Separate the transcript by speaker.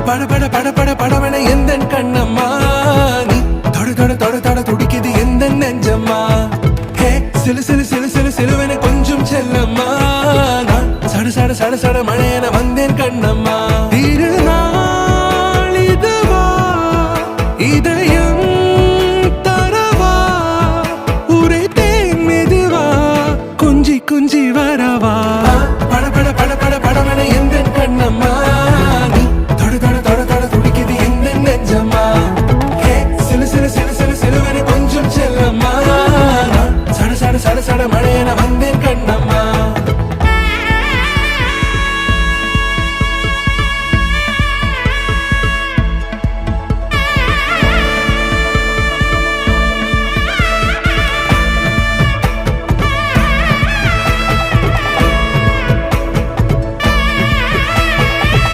Speaker 1: பட பட பட பட படவன எந்த கண்ணம்மா நீ தொட தொட தொட தொட துடிக்குது எந்த நெஞ்சம்மா ஹே சிலு சிலு சிலு சிலு சிலுவன கொஞ்சம் செல்லம்மா நான் சட சட சட சட மழையன